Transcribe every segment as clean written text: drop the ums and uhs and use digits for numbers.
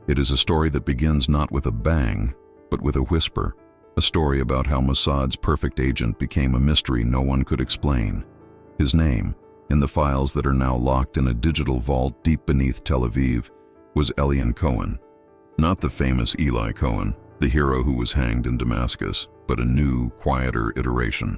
It is a story that begins not with a bang, but with a whisper. A story about how Mossad's perfect agent became a mystery no one could explain. His name, in the files that are now locked in a digital vault deep beneath Tel Aviv, was Elian Cohen. Not the famous Eli Cohen, the hero who was hanged in Damascus, but a new, quieter iteration.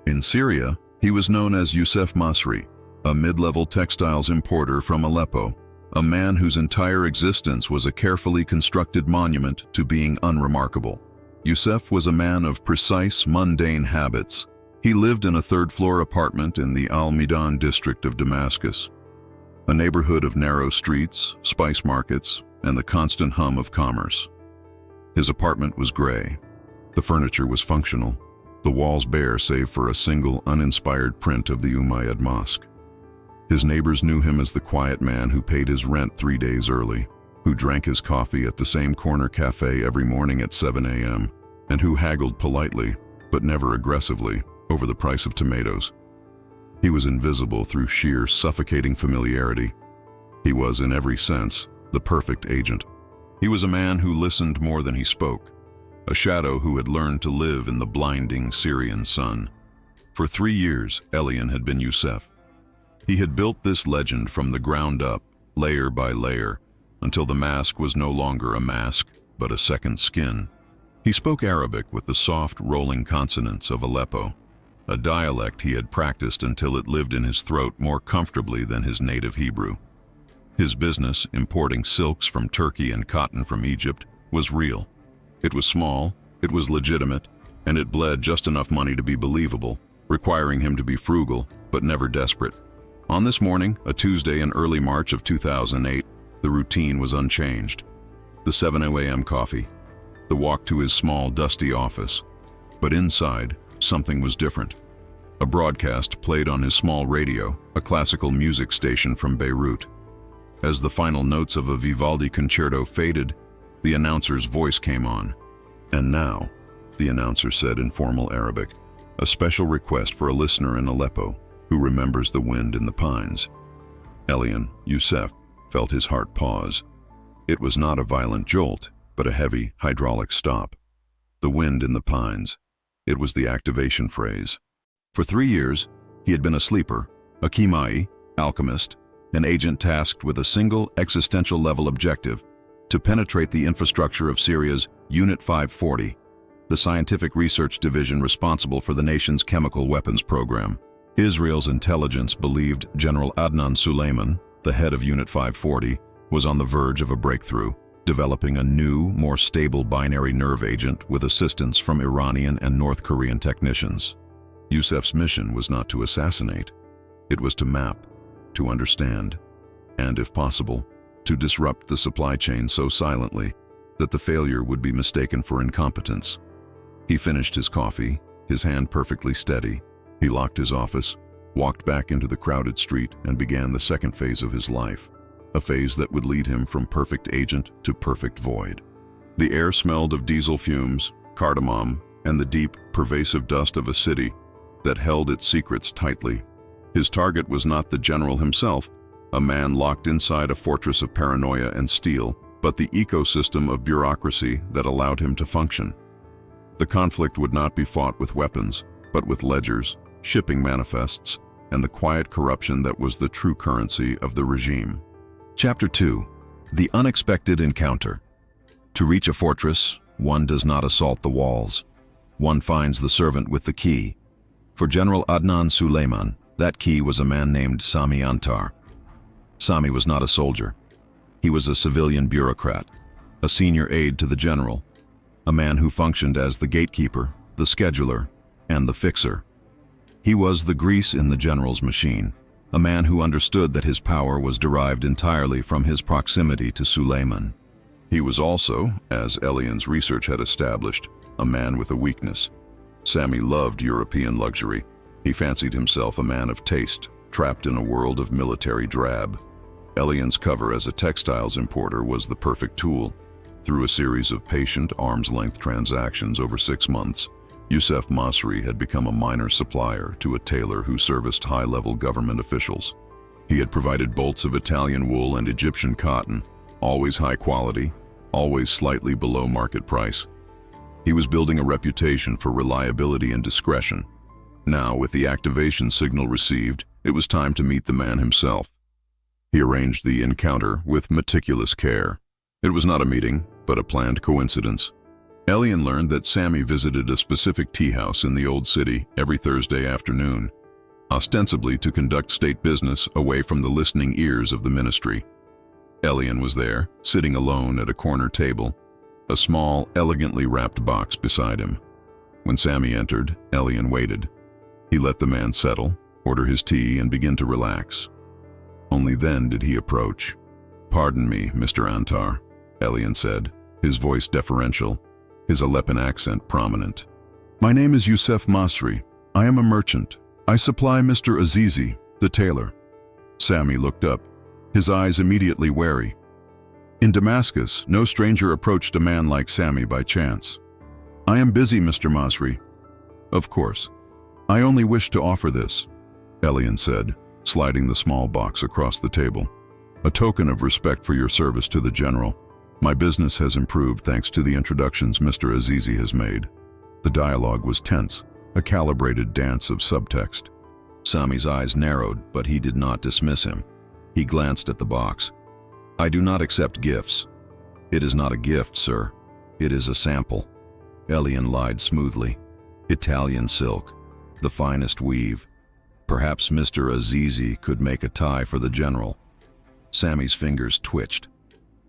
In Syria, he was known as Youssef Masri, a mid-level textiles importer from Aleppo, a man whose entire existence was a carefully constructed monument to being unremarkable. Youssef was a man of precise, mundane habits. He lived in a third-floor apartment in the Al-Midan district of Damascus, a neighborhood of narrow streets, spice markets, and the constant hum of commerce. His apartment was gray. The furniture was functional, the walls bare save for a single uninspired print of the Umayyad Mosque. His neighbors knew him as the quiet man who paid his rent 3 days early, who drank his coffee at the same corner cafe every morning at 7 a.m., and who haggled politely, but never aggressively, over the price of tomatoes. He was invisible through sheer, suffocating familiarity. He was, in every sense, the perfect agent. He was a man who listened more than he spoke, a shadow who had learned to live in the blinding Syrian sun. For 3 years, Elian had been Youssef. He had built this legend from the ground up, layer by layer, until the mask was no longer a mask, but a second skin. He spoke Arabic with the soft, rolling consonants of Aleppo, a dialect he had practiced until it lived in his throat more comfortably than his native Hebrew. His business, importing silks from Turkey and cotton from Egypt, was real. It was small, it was legitimate, and it bled just enough money to be believable, requiring him to be frugal, but never desperate. On this morning, a Tuesday in early March of 2008, the routine was unchanged. The 7 a.m. coffee, the walk to his small, dusty office. But inside, something was different. A broadcast played on his small radio, a classical music station from Beirut. As the final notes of a Vivaldi concerto faded, the announcer's voice came on. "And now," the announcer said in formal Arabic, "a special request for a listener in Aleppo who remembers the wind in the pines." Elian, Youssef, felt his heart pause. It was not a violent jolt, but a heavy, hydraulic stop. The wind in the pines. It was the activation phrase. For 3 years, he had been a sleeper, a kimai, alchemist, an agent tasked with a single existential-level objective: to penetrate the infrastructure of Syria's Unit 540, the scientific research division responsible for the nation's chemical weapons program. Israel's intelligence believed General Adnan Suleiman, the head of Unit 540, was on the verge of a breakthrough, developing a new, more stable binary nerve agent with assistance from Iranian and North Korean technicians. Youssef's mission was not to assassinate. It was to map, to understand, and, if possible, to disrupt the supply chain so silently that the failure would be mistaken for incompetence. He finished his coffee, his hand perfectly steady. He locked his office, walked back into the crowded street, and began the second phase of his life, a phase that would lead him from perfect agent to perfect void. The air smelled of diesel fumes, cardamom, and the deep, pervasive dust of a city that held its secrets tightly. His target was not the general himself, a man locked inside a fortress of paranoia and steel, but the ecosystem of bureaucracy that allowed him to function. The conflict would not be fought with weapons, but with ledgers, shipping manifests, and the quiet corruption that was the true currency of the regime. Chapter 2. The Unexpected Encounter. To reach a fortress, one does not assault the walls. One finds the servant with the key. For General Adnan Suleiman, that key was a man named Sami Antar. Sami was not a soldier. He was a civilian bureaucrat, a senior aide to the general, a man who functioned as the gatekeeper, the scheduler, and the fixer. He was the grease in the general's machine, a man who understood that his power was derived entirely from his proximity to Suleiman. He was also, as Elian's research had established, a man with a weakness. Sami loved European luxury. He fancied himself a man of taste, trapped in a world of military drab. Elian's cover as a textiles importer was the perfect tool. Through a series of patient, arm's-length transactions over 6 months, Youssef Masri had become a minor supplier to a tailor who serviced high-level government officials. He had provided bolts of Italian wool and Egyptian cotton, always high quality, always slightly below market price. He was building a reputation for reliability and discretion. Now, with the activation signal received, it was time to meet the man himself. He arranged the encounter with meticulous care. It was not a meeting, but a planned coincidence. Elian learned that Sammy visited a specific tea house in the old city every Thursday afternoon, ostensibly to conduct state business away from the listening ears of the ministry. Elian was there, sitting alone at a corner table, a small, elegantly wrapped box beside him. When Sammy entered, Elian waited. He let the man settle, order his tea, and begin to relax. Only then did he approach. "Pardon me, Mr. Antar," Elian said, his voice deferential, his Aleppan accent prominent. "My name is Youssef Masri. I am a merchant. I supply Mr. Azizi, the tailor." Sammy looked up, his eyes immediately wary. In Damascus, no stranger approached a man like Sammy by chance. "I am busy, Mr. Masri." "Of course. I only wish to offer this," Elian said, sliding the small box across the table. "A token of respect for your service to the general. My business has improved thanks to the introductions Mr. Azizi has made." The dialogue was tense, a calibrated dance of subtext. Sami's eyes narrowed, but he did not dismiss him. He glanced at the box. "I do not accept gifts." "It is not a gift, sir. It is a sample." Elian lied smoothly. "Italian silk, the finest weave. Perhaps Mr. Azizi could make a tie for the general." Sami's fingers twitched.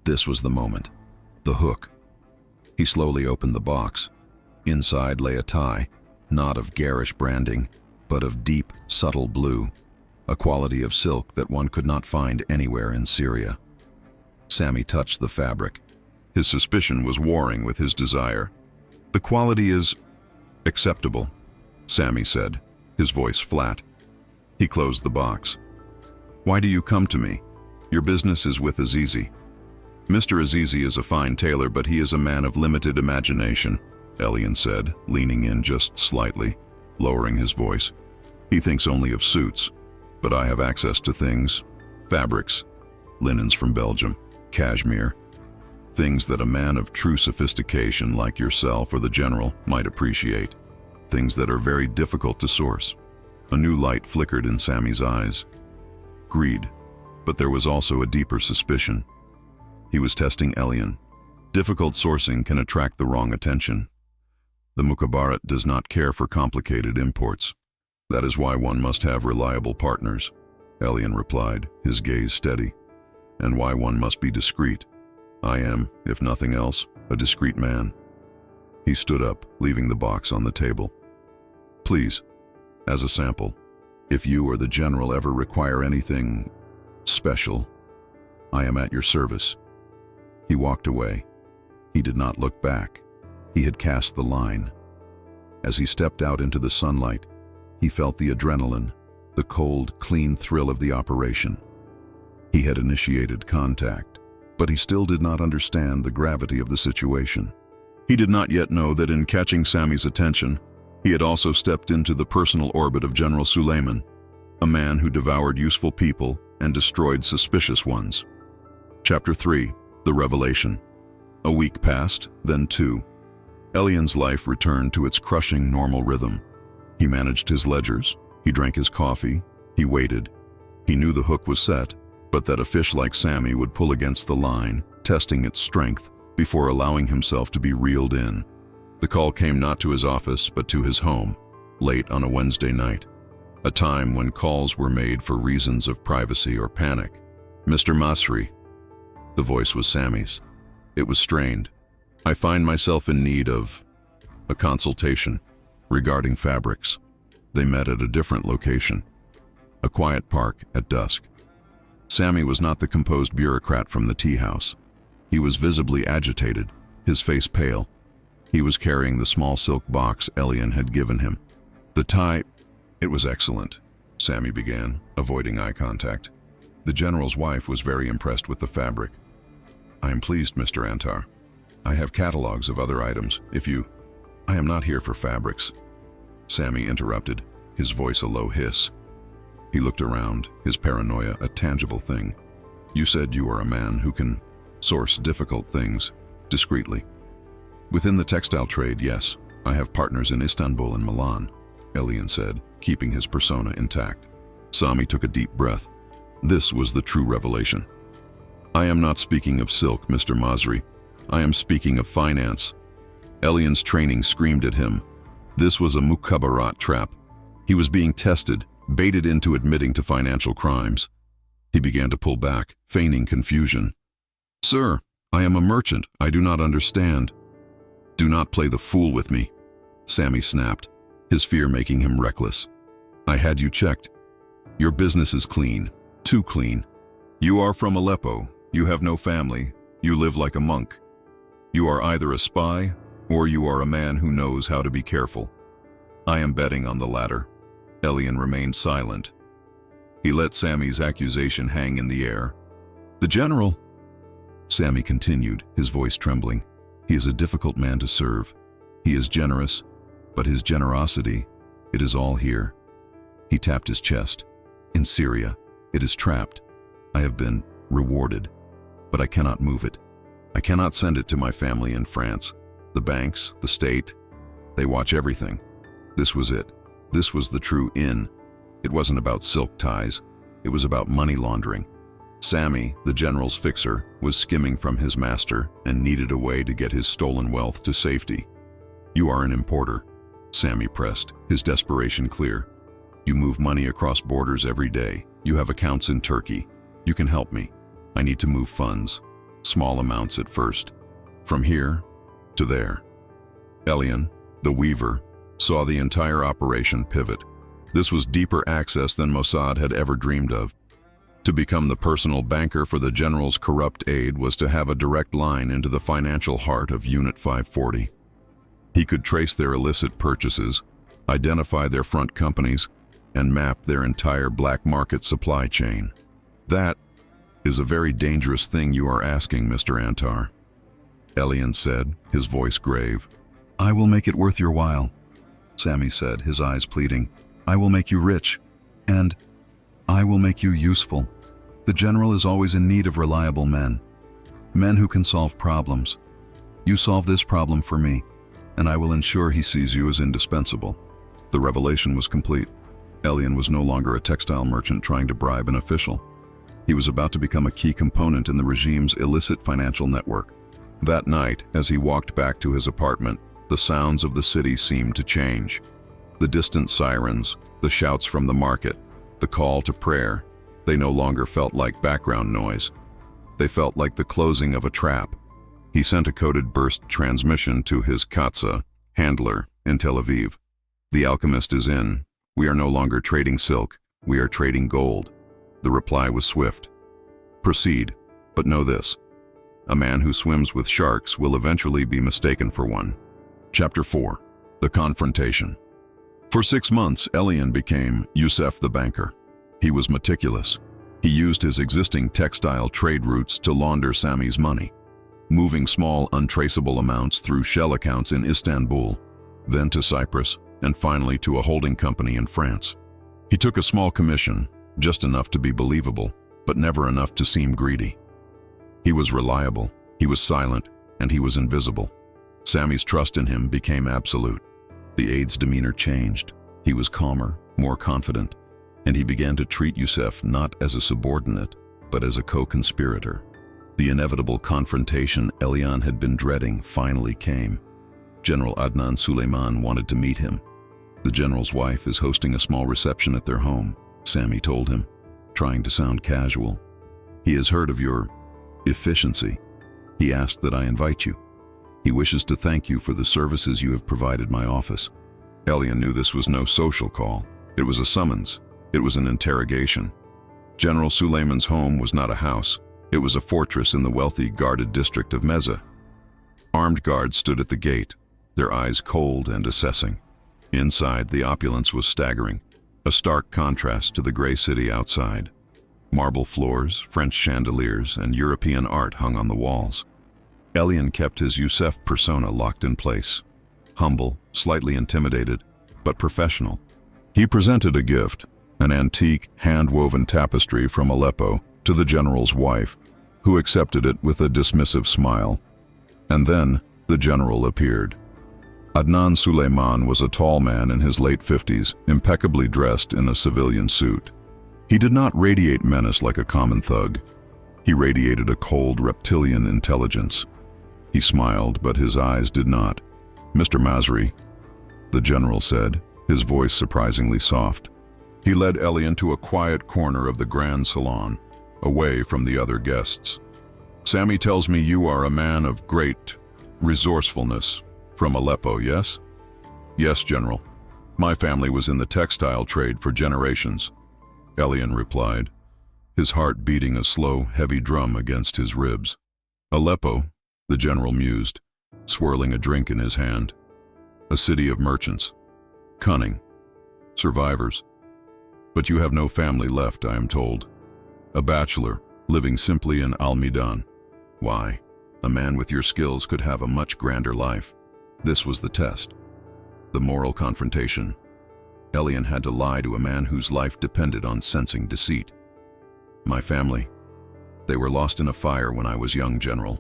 This was the moment. The hook. He slowly opened the box. Inside lay a tie, not of garish branding, but of deep, subtle blue, a quality of silk that one could not find anywhere in Syria. Sammy touched the fabric. His suspicion was warring with his desire. "The quality is acceptable," Sammy said, his voice flat. He closed the box. "Why do you come to me? Your business is with Azizi." "Mr. Azizi is a fine tailor, but he is a man of limited imagination," Elian said, leaning in just slightly, lowering his voice. "He thinks only of suits, but I have access to things, fabrics, linens from Belgium, cashmere, things that a man of true sophistication like yourself or the general might appreciate, things that are very difficult to source." A new light flickered in Sammy's eyes. Greed, but there was also a deeper suspicion. He was testing Elian. Difficult sourcing can attract the wrong attention. The Mukhabarat does not care for complicated imports. "That is why one must have reliable partners," Elian replied, his gaze steady. "And why one must be discreet. I am, if nothing else, a discreet man." He stood up, leaving the box on the table. "Please, as a sample, if you or the general ever require anything special, I am at your service." He walked away. He did not look back. He had cast the line. As he stepped out into the sunlight, he felt the adrenaline, the cold, clean thrill of the operation. He had initiated contact, but he still did not understand the gravity of the situation. He did not yet know that in catching Sammy's attention, he had also stepped into the personal orbit of General Suleiman, a man who devoured useful people and destroyed suspicious ones. Chapter 3. The Revelation. A week passed, then 2. Elian's life returned to its crushing normal rhythm. He managed his ledgers, he drank his coffee, he waited. He knew the hook was set, but that a fish like Sammy would pull against the line, testing its strength before allowing himself to be reeled in. The call came not to his office, but to his home, late on a Wednesday night, a time when calls were made for reasons of privacy or panic. "Mr. Masri." The voice was Sammy's. It was strained. "I find myself in need of a consultation regarding fabrics." They met at a different location, a quiet park at dusk. Sammy was not the composed bureaucrat from the tea house. He was visibly agitated, his face pale. He was carrying the small silk box Elian had given him. "The tie—" "It was excellent," Sammy began, avoiding eye contact. The general's wife was very impressed with the fabric. "I am pleased, Mr. Antar. I have catalogs of other items, if you—" "I am not here for fabrics," Sammy interrupted, his voice a low hiss. He looked around, his paranoia a tangible thing. "You said you are a man who can source difficult things. discreetly. "Within the textile trade, yes. I have partners in Istanbul and Milan," Elian said, keeping his persona intact. Sami took a deep breath. This was the true revelation. "I am not speaking of silk, Mr. Masri. I am speaking of finance." Elian's training screamed at him. This was a mukhabarat trap. He was being tested, baited into admitting to financial crimes. He began to pull back, feigning confusion. "Sir, I am a merchant. I do not understand." "Do not play the fool with me," Sami snapped, his fear making him reckless. "I had you checked. Your business is clean, too clean. You are from Aleppo. You have no family. You live like a monk. You are either a spy or you are a man who knows how to be careful. I am betting on the latter." Elian remained silent. He let Sami's accusation hang in the air. "The general," Sami continued, his voice trembling. "He is a difficult man to serve. He is generous, but his generosity, it is all here." He tapped his chest. "In Syria, it is trapped. I have been rewarded, but I cannot move it. I cannot send it to my family in France. The banks, the state, they watch everything." This was it. This was the true in. It wasn't about silk ties. It was about money laundering. Sami, the general's fixer, was skimming from his master and needed a way to get his stolen wealth to safety. "You are an importer," Sami pressed, his desperation clear. "You move money across borders every day. You have accounts in Turkey. You can help me. I need to move funds. Small amounts at first. From here to there." Elian, the weaver, saw the entire operation pivot. This was deeper access than Mossad had ever dreamed of. To become the personal banker for the general's corrupt aide was to have a direct line into the financial heart of Unit 540. He could trace their illicit purchases, identify their front companies, and map their entire black market supply chain. "That is a very dangerous thing you are asking, Mr. Antar," Elian said, his voice grave. "I will make it worth your while," Sami said, his eyes pleading. "I will make you rich, and I will make you useful. The general is always in need of reliable men, men who can solve problems. You solve this problem for me, and I will ensure he sees you as indispensable." The revelation was complete. Elian was no longer a textile merchant trying to bribe an official. He was about to become a key component in the regime's illicit financial network. That night, as he walked back to his apartment, the sounds of the city seemed to change. The distant sirens, the shouts from the market, the call to prayer, they no longer felt like background noise. They felt like the closing of a trap. He sent a coded burst transmission to his Katsa handler in Tel Aviv. "The alchemist is in. We are no longer trading silk. We are trading gold." The reply was swift. "Proceed, but know this. A man who swims with sharks will eventually be mistaken for one." Chapter 4. The Confrontation. For 6 months, Elian became Youssef the banker. He was meticulous. He used his existing textile trade routes to launder Sami's money, moving small, untraceable amounts through shell accounts in Istanbul, then to Cyprus, and finally to a holding company in France. He took a small commission, just enough to be believable, but never enough to seem greedy. He was reliable, he was silent, and he was invisible. Sami's trust in him became absolute. The aide's demeanor changed. He was calmer, more confident, and he began to treat Youssef not as a subordinate, but as a co-conspirator. The inevitable confrontation Elian had been dreading finally came. General Adnan Suleiman wanted to meet him. "The general's wife is hosting a small reception at their home," Sami told him, trying to sound casual. "He has heard of your efficiency. He asked that I invite you. He wishes to thank you for the services you have provided my office." Elian knew this was no social call. It was a summons. It was an interrogation. General Suleiman's home was not a house. It was a fortress in the wealthy, guarded district of Meza. Armed guards stood at the gate, their eyes cold and assessing. Inside, the opulence was staggering, a stark contrast to the gray city outside. Marble floors, French chandeliers, and European art hung on the walls. Elian kept his Youssef persona locked in place. Humble, slightly intimidated, but professional. He presented a gift, an antique, hand-woven tapestry from Aleppo, to the general's wife, who accepted it with a dismissive smile. And then the general appeared. Adnan Suleiman was a tall man in his late 50s, impeccably dressed in a civilian suit. He did not radiate menace like a common thug. He radiated a cold, reptilian intelligence. He smiled, but his eyes did not. "Mr. Masri," the general said, his voice surprisingly soft. He led Elian to a quiet corner of the grand salon, away from the other guests. "Sami tells me you are a man of great resourcefulness. From Aleppo, yes?" "Yes, General. My family was in the textile trade for generations," Elian replied, his heart beating a slow, heavy drum against his ribs. "Aleppo," the general mused, swirling a drink in his hand. "A city of merchants. Cunning. Survivors. But you have no family left, I am told. A bachelor, living simply in Al-Midan. Why, a man with your skills could have a much grander life." This was the test. The moral confrontation. Elian had to lie to a man whose life depended on sensing deceit. "My family. They were lost in a fire when I was young, General,"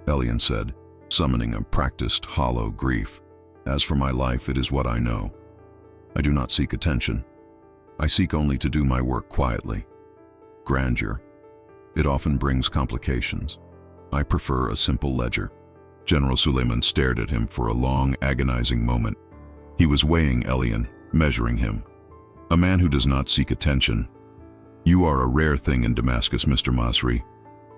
Elian said, summoning a practiced, hollow grief. "As for my life, it is what I know. I do not seek attention. I seek only to do my work quietly. Grandeur. It often brings complications. I prefer a simple ledger." General Suleiman stared at him for a long, agonizing moment. He was weighing Elian, measuring him. "A man who does not seek attention. You are a rare thing in Damascus, Mr. Masri.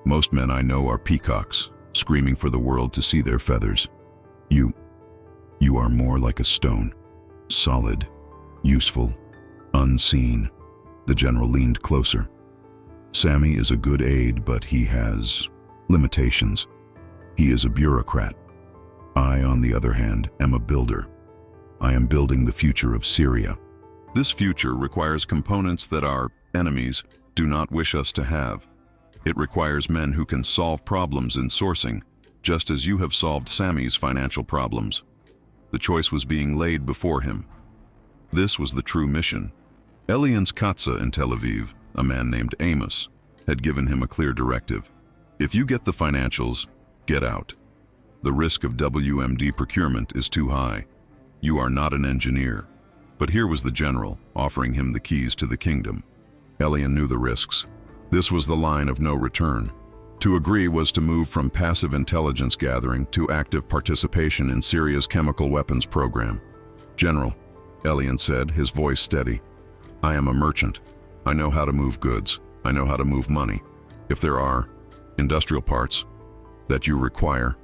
Most men I know are peacocks, screaming for the world to see their feathers. You are more like a stone. Solid, useful, unseen." The general leaned closer. "Sami is a good aide, but he has limitations. He is a bureaucrat. I, on the other hand, am a builder. I am building the future of Syria. This future requires components that our enemies do not wish us to have. It requires men who can solve problems in sourcing, just as you have solved Sami's financial problems." The choice was being laid before him. This was the true mission. Elian's Katza in Tel Aviv, a man named Amos, had given him a clear directive. If you get the financials, get out. The risk of WMD procurement is too high. You are not an engineer. But here was the general, offering him the keys to the kingdom. Elian knew the risks. This was the line of no return. To agree was to move from passive intelligence gathering to active participation in Syria's chemical weapons program. "General," Elian said, his voice steady, "I am a merchant. I know how to move goods. I know how to move money. If there are industrial parts that you require,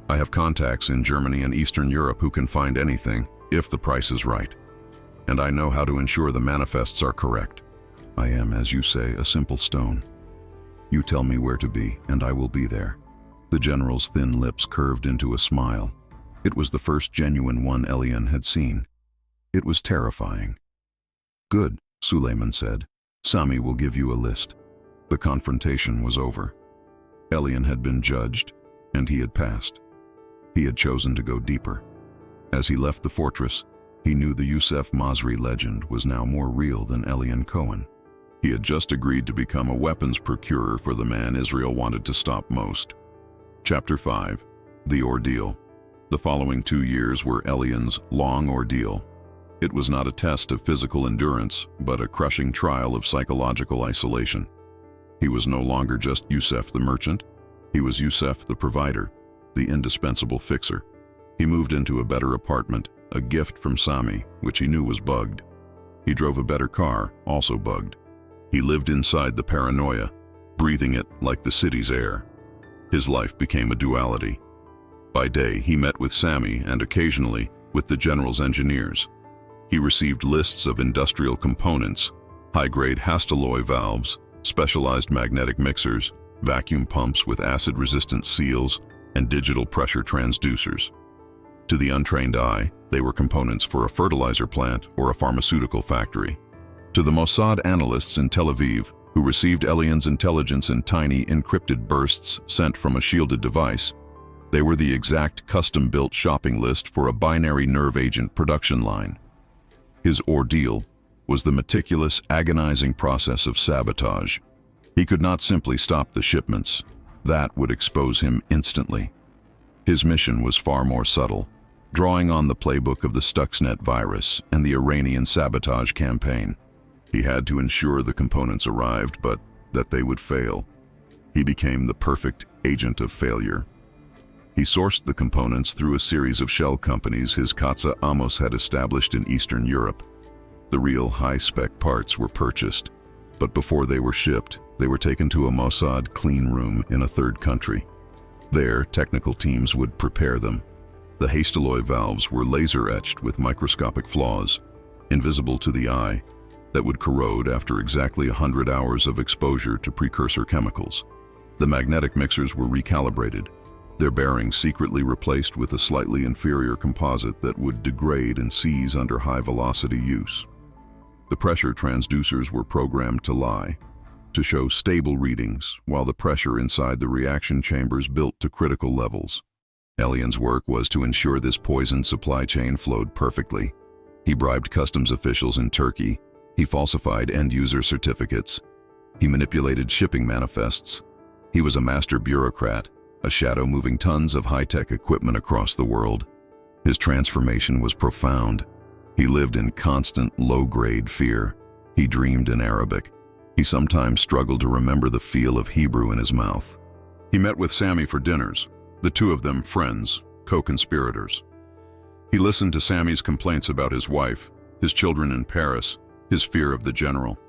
I have contacts in Germany and Eastern Europe who can find anything, if the price is right. And I know how to ensure the manifests are correct. I am, as you say, a simple stone. You tell me where to be, and I will be there." The general's thin lips curved into a smile. It was the first genuine one Elian had seen. It was terrifying. "Good," Suleiman said. "Sami will give you a list." The confrontation was over. Elian had been judged, and he had passed. He had chosen to go deeper. As he left the fortress, he knew the Youssef Masri legend was now more real than Elian Cohen. He had just agreed to become a weapons procurer for the man Israel wanted to stop most. Chapter 5. The Ordeal. The following 2 years were Elian's long ordeal. It was not a test of physical endurance, but a crushing trial of psychological isolation. He was no longer just Youssef the merchant. He was Youssef the provider, the indispensable fixer. He moved into a better apartment, a gift from Sami, which he knew was bugged. He drove a better car, also bugged. He lived inside the paranoia, breathing it like the city's air. His life became a duality. By day, he met with Sami and occasionally with the general's engineers. He received lists of industrial components, high-grade Hastelloy valves, specialized magnetic mixers, vacuum pumps with acid-resistant seals, and digital pressure transducers. To the untrained eye, they were components for a fertilizer plant or a pharmaceutical factory. To the Mossad analysts in Tel Aviv, who received Elian's intelligence in tiny, encrypted bursts sent from a shielded device, they were the exact custom-built shopping list for a binary nerve agent production line. His ordeal was the meticulous, agonizing process of sabotage. He could not simply stop the shipments. That would expose him instantly. His mission was far more subtle, drawing on the playbook of the Stuxnet virus and the Iranian sabotage campaign. He had to ensure the components arrived, but that they would fail. He became the perfect agent of failure. He sourced the components through a series of shell companies his Katsa Amos had established in Eastern Europe. The real high-spec parts were purchased, but before they were shipped, they were taken to a Mossad clean room in a third country. There, technical teams would prepare them. The Hastalloy valves were laser-etched with microscopic flaws, invisible to the eye, that would corrode after exactly 100 hours of exposure to precursor chemicals. The magnetic mixers were recalibrated, their bearings secretly replaced with a slightly inferior composite that would degrade and seize under high-velocity use. The pressure transducers were programmed to lie, to show stable readings, while the pressure inside the reaction chambers built to critical levels. Elian's work was to ensure this poisoned supply chain flowed perfectly. He bribed customs officials in Turkey, he falsified end-user certificates, he manipulated shipping manifests. He was a master bureaucrat, a shadow moving tons of high-tech equipment across the world. His transformation was profound. He lived in constant, low-grade fear. He dreamed in Arabic. He sometimes struggled to remember the feel of Hebrew in his mouth. He met with Sammy for dinners, the two of them friends, co-conspirators. He listened to Sammy's complaints about his wife, his children in Paris, his fear of the general.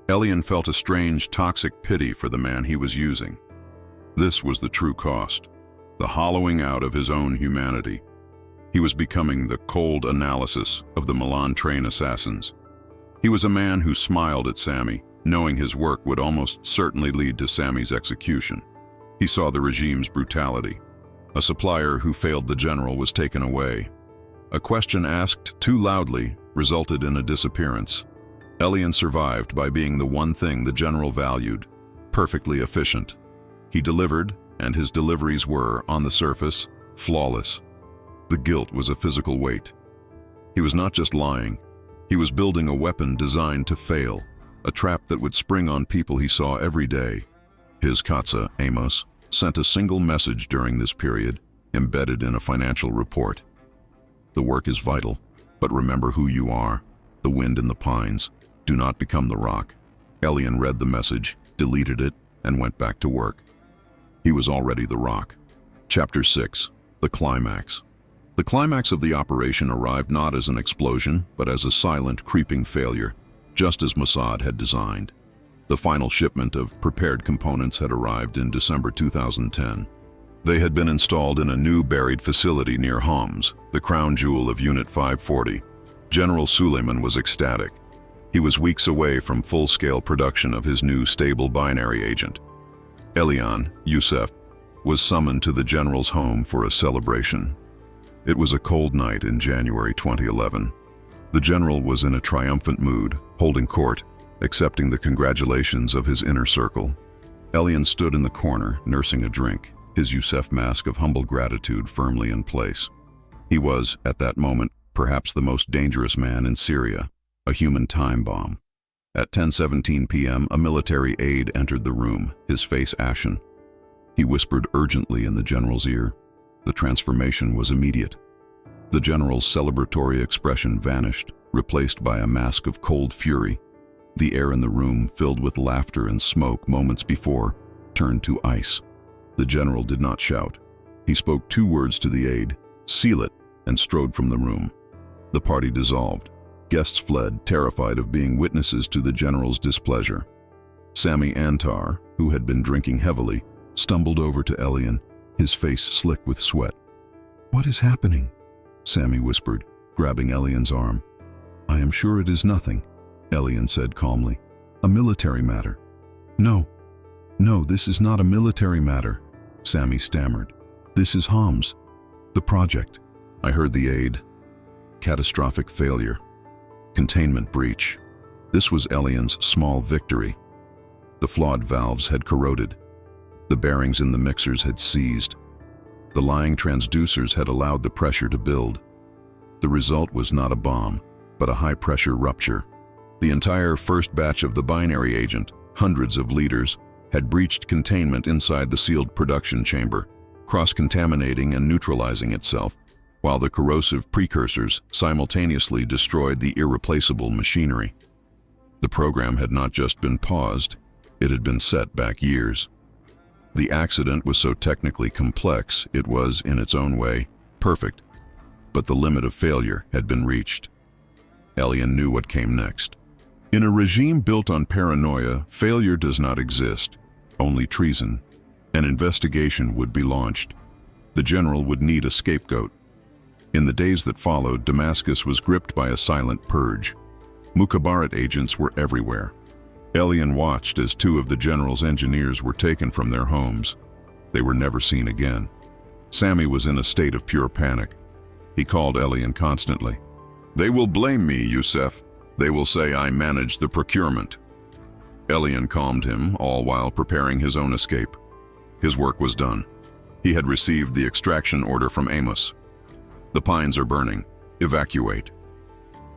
Elian felt a strange, toxic pity for the man he was using. This was the true cost, the hollowing out of his own humanity. He was becoming the cold analysis of the Milan train assassins. He was a man who smiled at Sammy, knowing his work would almost certainly lead to Sammy's execution. He saw the regime's brutality. A supplier who failed the general was taken away. A question asked too loudly resulted in a disappearance. Elian survived by being the one thing the general valued, perfectly efficient. He delivered, and his deliveries were, on the surface, flawless. The guilt was a physical weight. He was not just lying. He was building a weapon designed to fail, a trap that would spring on people he saw every day. His Katsa Amos sent a single message during this period, embedded in a financial report. The work is vital, but remember who you are, the wind in the pines. Do not become the rock. Elian read the message, deleted it, and went back to work. He was already the rock. Chapter 6. The Climax. The climax of the operation arrived not as an explosion, but as a silent, creeping failure, just as Mossad had designed. The final shipment of prepared components had arrived in December 2010. They had been installed in a new buried facility near Homs, the crown jewel of Unit 540. General Suleiman was ecstatic. He was weeks away from full-scale production of his new stable binary agent. Elian, Youssef, was summoned to the general's home for a celebration. It was a cold night in January 2011. The general was in a triumphant mood, holding court, accepting the congratulations of his inner circle. Elian stood in the corner, nursing a drink, his Youssef mask of humble gratitude firmly in place. He was, at that moment, perhaps the most dangerous man in Syria, a human time bomb. At 10:17 p.m., a military aide entered the room, his face ashen. He whispered urgently in the general's ear. The transformation was immediate. The general's celebratory expression vanished, replaced by a mask of cold fury. The air in the room, filled with laughter and smoke moments before, turned to ice. The general did not shout. He spoke 2 words to the aide, "Seal it," and strode from the room. The party dissolved. Guests fled, terrified of being witnesses to the general's displeasure. Sami Antar, who had been drinking heavily, stumbled over to Elian, his face slick with sweat. "What is happening?" Sami whispered, grabbing Elian's arm. "I am sure it is nothing," Elian said calmly. "A military matter." No, this is not a military matter," Sami stammered. "This is Homs, the project." I heard the aide. Catastrophic failure. Containment breach. This was Elian's small victory. The flawed valves had corroded. The bearings in the mixers had seized. The lying transducers had allowed the pressure to build. The result was not a bomb, but a high-pressure rupture. The entire first batch of the binary agent, hundreds of liters, had breached containment inside the sealed production chamber, cross-contaminating and neutralizing itself, while the corrosive precursors simultaneously destroyed the irreplaceable machinery. The program had not just been paused, it had been set back years. The accident was so technically complex, it was, in its own way, perfect. But the limit of failure had been reached. Elian knew what came next. In a regime built on paranoia, failure does not exist, only treason. An investigation would be launched. The general would need a scapegoat. In the days that followed, Damascus was gripped by a silent purge. Mukhabarat agents were everywhere. Elian watched as two of the general's engineers were taken from their homes. They were never seen again. Sami was in a state of pure panic. He called Elian constantly. "They will blame me, Youssef. They will say I managed the procurement." Elian calmed him, all while preparing his own escape. His work was done. He had received the extraction order from Amos. "The pines are burning. Evacuate."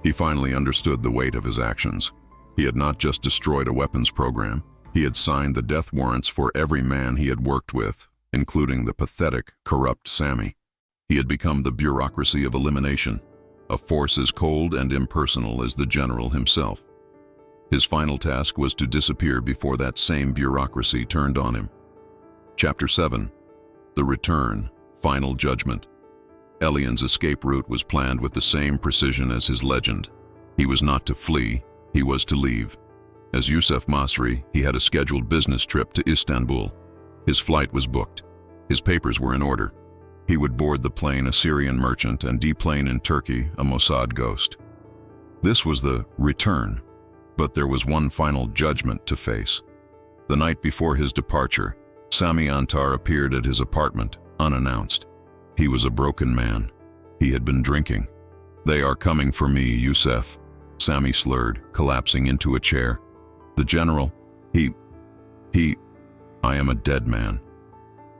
He finally understood the weight of his actions. He had not just destroyed a weapons program, he had signed the death warrants for every man he had worked with, including the pathetic, corrupt Sami. He had become the bureaucracy of elimination, a force as cold and impersonal as the general himself. His final task was to disappear before that same bureaucracy turned on him. Chapter 7. The Return, Final Judgment. Elian's escape route was planned with the same precision as his legend. He was not to flee, he was to leave. As Youssef Masri, he had a scheduled business trip to Istanbul. His flight was booked. His papers were in order. He would board the plane, a Syrian merchant, and deplane in Turkey, a Mossad ghost. This was the return, but there was one final judgment to face. The night before his departure, Sami Antar appeared at his apartment, unannounced. He was a broken man. He had been drinking. "They are coming for me, Youssef," Sami slurred, collapsing into a chair. "The general, I am a dead man."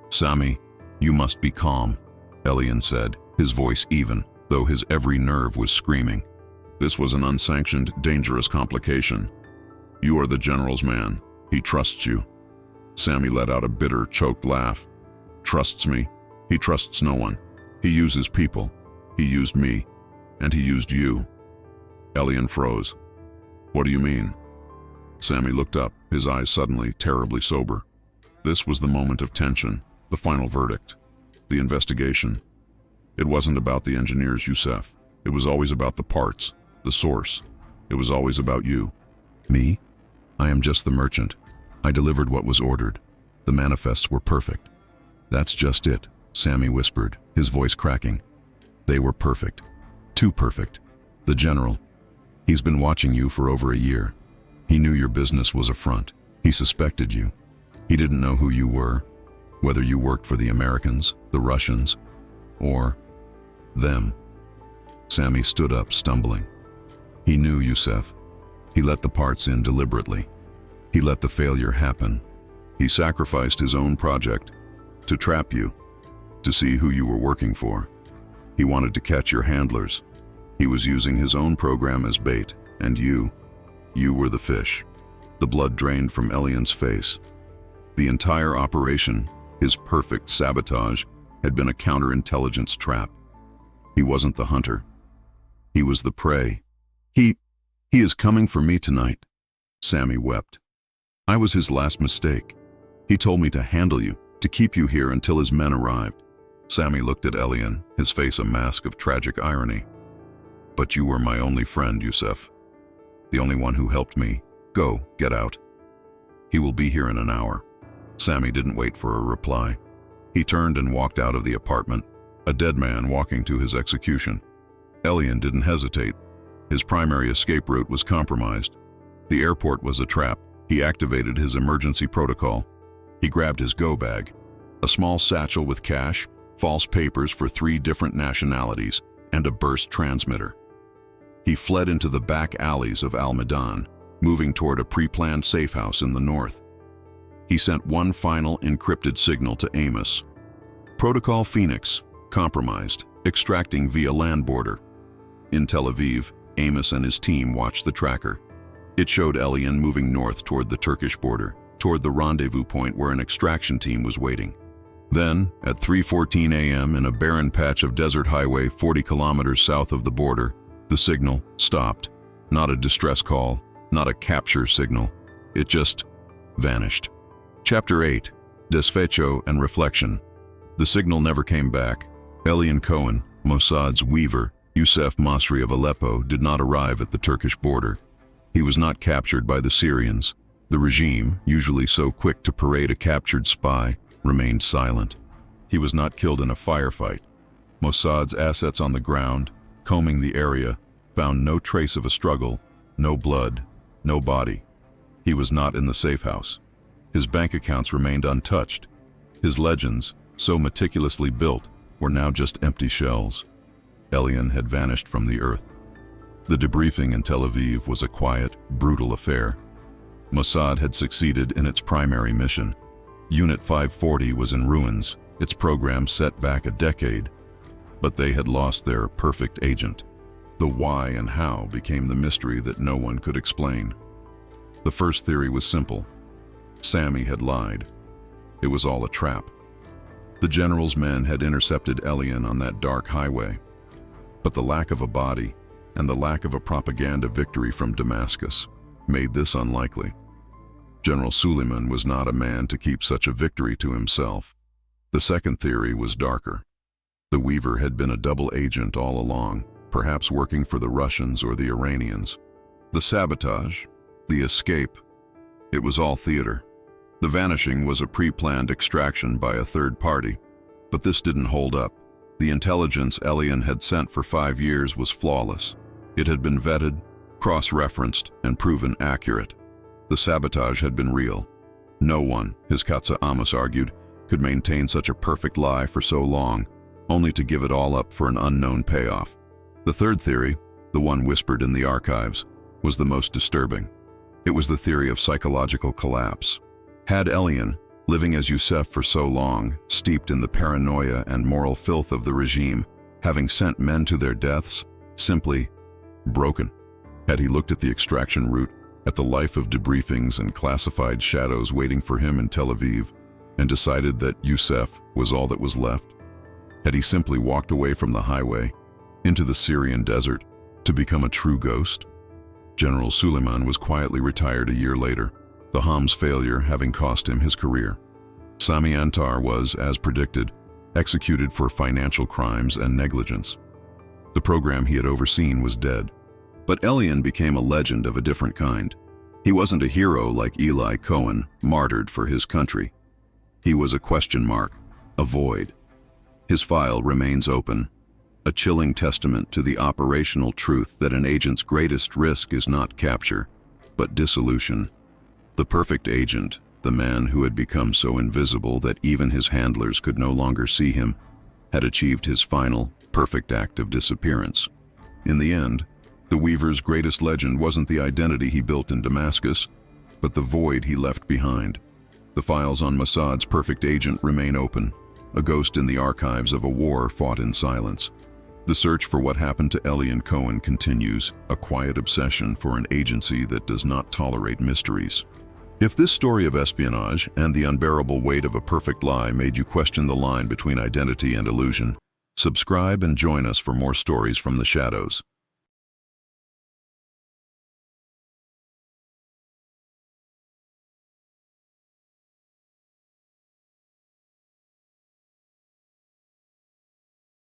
"Sami, you must be calm," Elian said, his voice even, though his every nerve was screaming. "This was an unsanctioned, dangerous complication. You are the general's man. He trusts you." Sami let out a bitter, choked laugh. "Trusts me? He trusts no one. He uses people. He used me, and he used you." Elian froze. "What do you mean?" Sami looked up, his eyes suddenly terribly sober. This was the moment of tension, the final verdict, the investigation. It wasn't about the engineers, Youssef. It was always about the parts, the source. It was always about you. "Me? I am just the merchant. I delivered what was ordered. The manifests were perfect." "That's just it," Sami whispered, his voice cracking. "They were perfect. Too perfect. The general. He's been watching you for over a year. He knew your business was a front. He suspected you. He didn't know who you were, whether you worked for the Americans, the Russians, or them." Sami stood up, stumbling. He knew Youssef. He let the parts in deliberately. He let the failure happen. He sacrificed his own project to trap you, to see who you were working for. He wanted to catch your handlers. He was using his own program as bait, and you were the fish. The blood drained from Elian's face. The entire operation, his perfect sabotage, had been a counterintelligence trap. He wasn't the hunter. He was the prey. He is coming for me tonight." Sami wept. "I was his last mistake. He told me to handle you, to keep you here until his men arrived." Sami looked at Elian, his face a mask of tragic irony. "But you were my only friend, Youssef. The only one who helped me. Go, get out." "He will be here in an hour." Sami didn't wait for a reply. He turned and walked out of the apartment, a dead man walking to his execution. Elian didn't hesitate. His primary escape route was compromised. The airport was a trap. He activated his emergency protocol. He grabbed his go bag, a small satchel with cash, false papers for 3 different nationalities, and a burst transmitter. He fled into the back alleys of Al Medan, moving toward a pre-planned safe house in the north. He sent one final encrypted signal to Amos. Protocol Phoenix, compromised, extracting via land border. In Tel Aviv, Amos and his team watched the tracker. It showed Elian moving north toward the Turkish border, toward the rendezvous point where an extraction team was waiting. Then, at 3:14 a.m. in a barren patch of desert highway 40 kilometers south of the border, the signal stopped. Not a distress call, not a capture signal. It just vanished. Chapter 8. Desfecho and Reflection. The signal never came back. Elian Cohen, Mossad's weaver, Youssef Masri of Aleppo, did not arrive at the Turkish border. He was not captured by the Syrians. The regime, usually so quick to parade a captured spy, remained silent. He was not killed in a firefight. Mossad's assets on the ground, combing the area, found no trace of a struggle, no blood, no body. He was not in the safe house. His bank accounts remained untouched. His legends, so meticulously built, were now just empty shells. Elian had vanished from the earth. The debriefing in Tel Aviv was a quiet, brutal affair. Mossad had succeeded in its primary mission. Unit 540 was in ruins, its program set back a decade, but they had lost their perfect agent. The why and how became the mystery that no one could explain. The first theory was simple. Sami had lied. It was all a trap. The general's men had intercepted Elian on that dark highway. But the lack of a body and the lack of a propaganda victory from Damascus made this unlikely. General Suleiman was not a man to keep such a victory to himself. The second theory was darker. The Weaver had been a double agent all along, perhaps working for the Russians or the Iranians. The sabotage, the escape, it was all theater. The vanishing was a pre-planned extraction by a third party, but this didn't hold up. The intelligence Elian had sent for 5 years was flawless. It had been vetted, cross-referenced, and proven accurate. The sabotage had been real. No one, his Katza Amos argued, could maintain such a perfect lie for so long, only to give it all up for an unknown payoff. The third theory, the one whispered in the archives, was the most disturbing. It was the theory of psychological collapse. Had Elian, living as Youssef for so long, steeped in the paranoia and moral filth of the regime, having sent men to their deaths, simply broken? Had he looked at the extraction route, at the life of debriefings and classified shadows waiting for him in Tel Aviv, and decided that Youssef was all that was left? Had he simply walked away from the highway, into the Syrian desert, to become a true ghost? General Suleiman was quietly retired a year later, the Homs failure having cost him his career. Sami Antar was, as predicted, executed for financial crimes and negligence. The program he had overseen was dead. But Elian became a legend of a different kind. He wasn't a hero like Eli Cohen, martyred for his country. He was a question mark, a void. His file remains open, a chilling testament to the operational truth that an agent's greatest risk is not capture, but dissolution. The perfect agent, the man who had become so invisible that even his handlers could no longer see him, had achieved his final, perfect act of disappearance. In the end, the Weaver's greatest legend wasn't the identity he built in Damascus, but the void he left behind. The files on Mossad's perfect agent remain open, a ghost in the archives of a war fought in silence. The search for what happened to Elian Cohen continues, a quiet obsession for an agency that does not tolerate mysteries. If this story of espionage and the unbearable weight of a perfect lie made you question the line between identity and illusion, subscribe and join us for more stories from the shadows.